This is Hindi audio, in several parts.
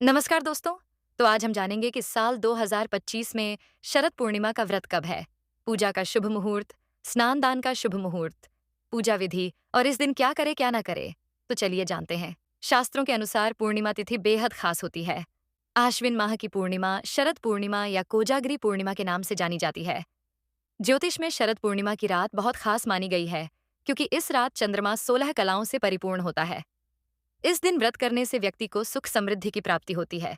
नमस्कार दोस्तों। तो आज हम जानेंगे कि साल 2025 में शरद पूर्णिमा का व्रत कब है, पूजा का शुभ मुहूर्त, स्नान दान का शुभ मुहूर्त, पूजा विधि और इस दिन क्या करे क्या ना करे। तो चलिए जानते हैं। शास्त्रों के अनुसार पूर्णिमा तिथि बेहद खास होती है। आश्विन माह की पूर्णिमा शरद पूर्णिमा या कोजागरी पूर्णिमा के नाम से जानी जाती है। ज्योतिष में शरद पूर्णिमा की रात बहुत खास मानी गई है, क्योंकि इस रात चंद्रमा 16 कलाओं से परिपूर्ण होता है। इस दिन व्रत करने से व्यक्ति को सुख समृद्धि की प्राप्ति होती है।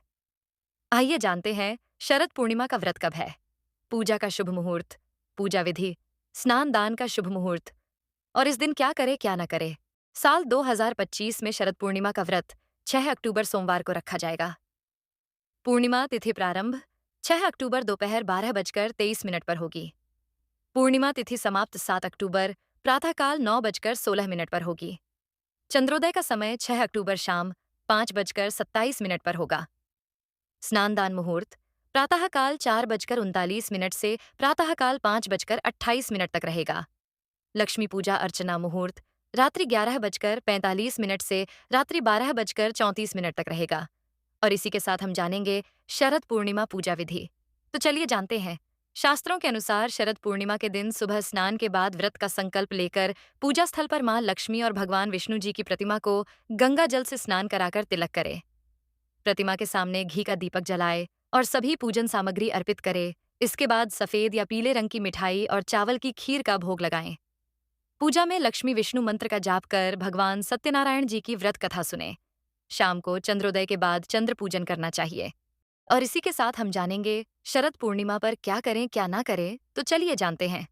आइए जानते हैं शरद पूर्णिमा का व्रत कब है, पूजा का शुभ मुहूर्त, पूजा विधि, स्नान दान का शुभ मुहूर्त और इस दिन क्या करे क्या ना करे। साल 2025 में शरद पूर्णिमा का व्रत 6 अक्टूबर सोमवार को रखा जाएगा। पूर्णिमा तिथि प्रारंभ 6 अक्टूबर दोपहर 12:23 पर होगी। पूर्णिमा तिथि समाप्त 7 अक्टूबर प्रातःकाल 9:16 पर होगी। चंद्रोदय का समय 6 अक्टूबर शाम 5:27 पर होगा। स्नानदान मुहूर्त प्रातःकाल 4:39 से प्रातःकाल 5:28 तक रहेगा। लक्ष्मी पूजा अर्चना मुहूर्त रात्रि 11:45 से रात्रि 12:34 तक रहेगा। और इसी के साथ हम जानेंगे शरद पूर्णिमा पूजा विधि। तो चलिए जानते हैं। शास्त्रों के अनुसार शरद पूर्णिमा के दिन सुबह स्नान के बाद व्रत का संकल्प लेकर पूजा स्थल पर मां लक्ष्मी और भगवान विष्णु जी की प्रतिमा को गंगा जल से स्नान कराकर तिलक करें। प्रतिमा के सामने घी का दीपक जलाए और सभी पूजन सामग्री अर्पित करें। इसके बाद सफेद या पीले रंग की मिठाई और चावल की खीर का भोग लगाएं। पूजा में लक्ष्मी विष्णु मंत्र का जाप कर भगवान सत्यनारायण जी की व्रत कथा सुने। शाम को चंद्रोदय के बाद चंद्र पूजन करना चाहिए। और इसी के साथ हम जानेंगे शरद पूर्णिमा पर क्या करें क्या ना करें। तो चलिए जानते हैं।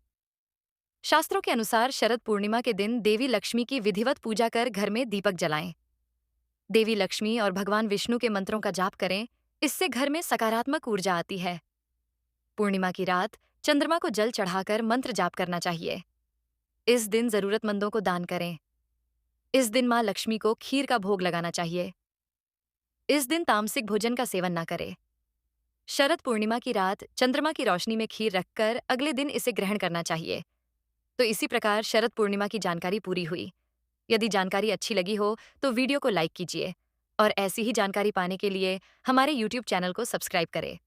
शास्त्रों के अनुसार शरद पूर्णिमा के दिन देवी लक्ष्मी की विधिवत पूजा कर घर में दीपक जलाएं। देवी लक्ष्मी और भगवान विष्णु के मंत्रों का जाप करें। इससे घर में सकारात्मक ऊर्जा आती है। पूर्णिमा की रात चंद्रमा को जल चढ़ाकर मंत्र जाप करना चाहिए। इस दिन जरूरतमंदों को दान करें। इस दिन मां लक्ष्मी को खीर का भोग लगाना चाहिए। इस दिन तामसिक भोजन का सेवन ना करें। शरद पूर्णिमा की रात चंद्रमा की रोशनी में खीर रखकर अगले दिन इसे ग्रहण करना चाहिए। तो इसी प्रकार शरद पूर्णिमा की जानकारी पूरी हुई। यदि जानकारी अच्छी लगी हो तो वीडियो को लाइक कीजिए और ऐसी ही जानकारी पाने के लिए हमारे YouTube चैनल को सब्सक्राइब करें।